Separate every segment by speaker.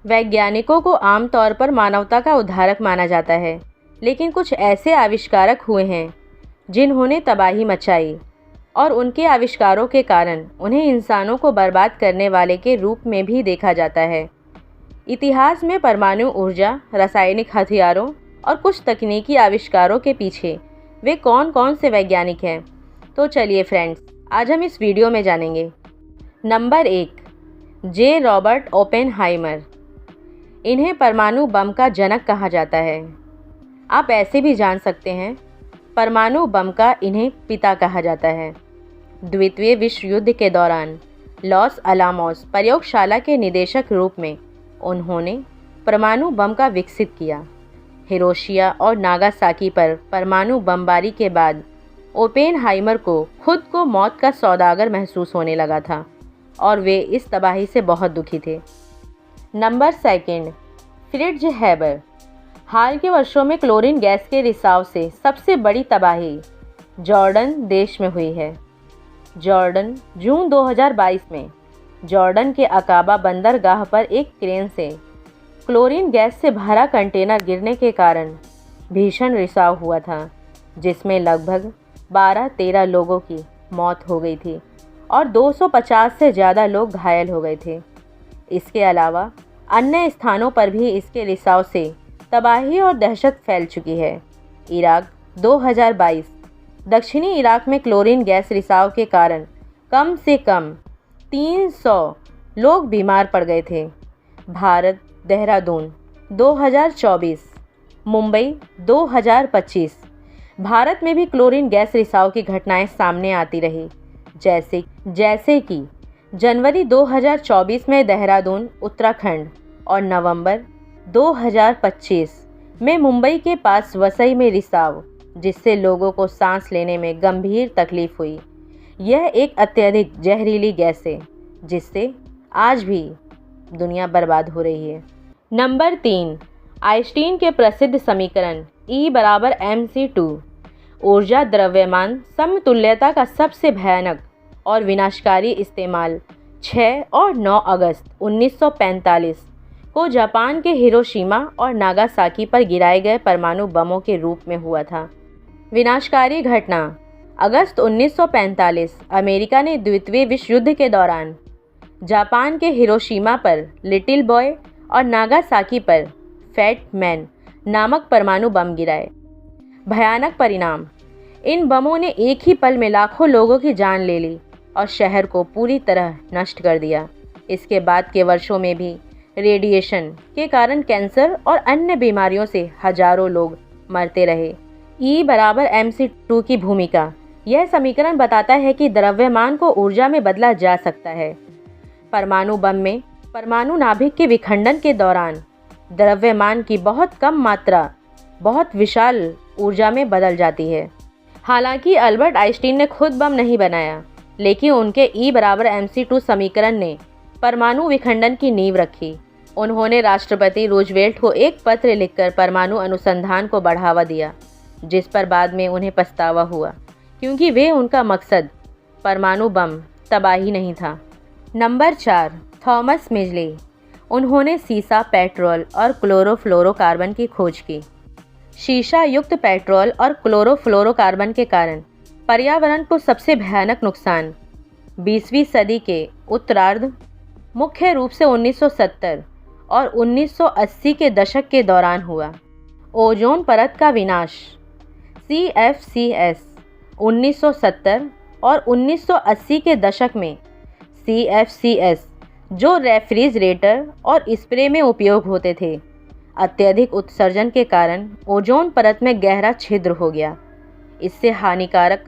Speaker 1: वैज्ञानिकों को आमतौर पर मानवता का उद्धारक माना जाता है, लेकिन कुछ ऐसे आविष्कारक हुए हैं जिन्होंने तबाही मचाई और उनके आविष्कारों के कारण उन्हें इंसानों को बर्बाद करने वाले के रूप में भी देखा जाता है। इतिहास में परमाणु ऊर्जा, रासायनिक हथियारों और कुछ तकनीकी आविष्कारों के पीछे वे कौन कौन से वैज्ञानिक हैं, तो चलिए फ्रेंड्स, आज हम इस वीडियो में जानेंगे। नंबर 1, जे रॉबर्ट ओपेनहाइमर। इन्हें परमाणु बम का जनक कहा जाता है। आप ऐसे भी जान सकते हैं, परमाणु बम का इन्हें पिता कहा जाता है। द्वितीय विश्व युद्ध के दौरान लॉस अलामोस प्रयोगशाला के निदेशक रूप में उन्होंने परमाणु बम का विकसित किया। हिरोशिमा और नागासाकी पर परमाणु बमबारी के बाद ओपेनहाइमर को खुद को मौत का सौदागर महसूस होने लगा था और वे इस तबाही से बहुत दुखी थे। Number 2, Fritz Haber. हाल के वर्षों में क्लोरीन गैस के रिसाव से सबसे बड़ी तबाही जॉर्डन देश में हुई है। जॉर्डन जून 2022 में जॉर्डन के अकाबा बंदरगाह पर एक क्रेन से क्लोरीन गैस से भरा कंटेनर गिरने के कारण भीषण रिसाव हुआ था, जिसमें लगभग 12-13 लोगों की मौत हो गई थी और 250 से ज़्यादा लोग घायल हो गए थे। इसके अलावा अन्य स्थानों पर भी इसके रिसाव से तबाही और दहशत फैल चुकी है। इराक 2022। दक्षिणी इराक में क्लोरीन गैस रिसाव के कारण कम से कम 300 लोग बीमार पड़ गए थे। भारत, देहरादून 2024। मुंबई 2025। भारत में भी क्लोरीन गैस रिसाव की घटनाएं सामने आती रही, जैसे कि जनवरी 2024 में देहरादून, उत्तराखंड और नवंबर 2025 में मुंबई के पास वसई में रिसाव, जिससे लोगों को सांस लेने में गंभीर तकलीफ हुई। यह एक अत्यधिक जहरीली गैस है जिससे आज भी दुनिया बर्बाद हो रही है। नंबर 3, आइंस्टीन के प्रसिद्ध समीकरण E = mc2 ऊर्जा द्रव्यमान समतुल्यता का सबसे भयानक और विनाशकारी इस्तेमाल 6 और 9 अगस्त 1945 को जापान के हिरोशिमा और नागासाकी पर गिराए गए परमाणु बमों के रूप में हुआ था। विनाशकारी घटना अगस्त 1945। अमेरिका ने द्वितीय विश्व युद्ध के दौरान जापान के हिरोशिमा पर लिटिल बॉय और नागासाकी पर फैट मैन नामक परमाणु बम गिराए। भयानक परिणाम, इन बमों ने एक ही पल में लाखों लोगों की जान ले ली और शहर को पूरी तरह नष्ट कर दिया। इसके बाद के वर्षों में भी रेडिएशन के कारण कैंसर और अन्य बीमारियों से हजारों लोग मरते रहे। E = mc2 की भूमिका। यह समीकरण बताता है कि द्रव्यमान को ऊर्जा में बदला जा सकता है। परमाणु बम में परमाणु नाभिक के विखंडन के दौरान द्रव्यमान की बहुत कम मात्रा बहुत विशाल ऊर्जा में बदल जाती है। हालांकि अल्बर्ट आइंस्टीन ने खुद बम नहीं बनाया, लेकिन उनके E = mc2 समीकरण ने परमाणु विखंडन की नींव रखी। उन्होंने राष्ट्रपति रूजवेल्ट को एक पत्र लिखकर परमाणु अनुसंधान को बढ़ावा दिया, जिस पर बाद में उन्हें पछतावा हुआ, क्योंकि वे उनका मकसद परमाणु बम तबाही नहीं था। Number 4, Thomas Midgley. उन्होंने सीसा, पेट्रोल और क्लोरोफ्लोरोकार्बन की खोज की। शीशा युक्त पेट्रोल और क्लोरोफ्लोरोकार्बन के कारण पर्यावरण को सबसे भयानक नुकसान 20वीं सदी के उत्तरार्ध, मुख्य रूप से 1970 और 1980 के दशक के दौरान हुआ। ओजोन परत का विनाश CFCS 1970 और 1980 के दशक में CFCS, जो रेफ्रिजरेटर और स्प्रे में उपयोग होते थे, अत्यधिक उत्सर्जन के कारण ओजोन परत में गहरा छिद्र हो गया। इससे हानिकारक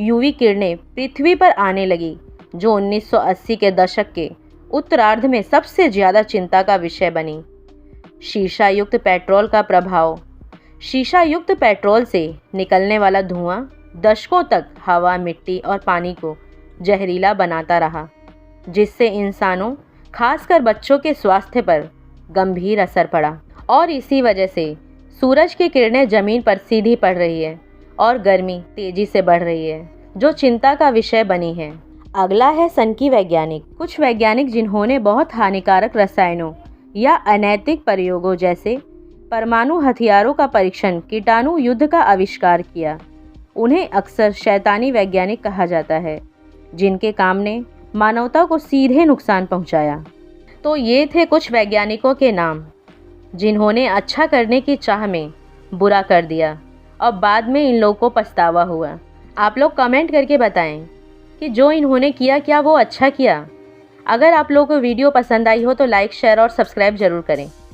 Speaker 1: यूवी किरणें पृथ्वी पर आने लगी, जो 1980 के दशक के उत्तरार्ध में सबसे ज़्यादा चिंता का विषय बनी। शीशा युक्त पेट्रोल का प्रभाव। शीशा युक्त पेट्रोल से निकलने वाला धुआं दशकों तक हवा, मिट्टी और पानी को जहरीला बनाता रहा, जिससे इंसानों, खासकर बच्चों के स्वास्थ्य पर गंभीर असर पड़ा। और इसी वजह से सूरज की किरणें ज़मीन पर सीधी पड़ रही है और गर्मी तेज़ी से बढ़ रही है, जो चिंता का विषय बनी है। अगला है सनकी वैज्ञानिक। कुछ वैज्ञानिक जिन्होंने बहुत हानिकारक रसायनों या अनैतिक प्रयोगों जैसे परमाणु हथियारों का परीक्षण, कीटाणु युद्ध का आविष्कार किया। उन्हें अक्सर शैतानी वैज्ञानिक कहा जाता है, जिनके काम ने मानवता को सीधे नुकसान पहुंचाया। तो ये थे कुछ वैज्ञानिकों के नाम जिन्होंने अच्छा करने की चाह में बुरा कर दिया और बाद में इन लोगों को पछतावा हुआ। आप लोग कमेंट करके बताएं कि जो इन्होंने किया क्या वो अच्छा किया। अगर आप लोगों को वीडियो पसंद आई हो तो लाइक, शेयर और सब्सक्राइब ज़रूर करें।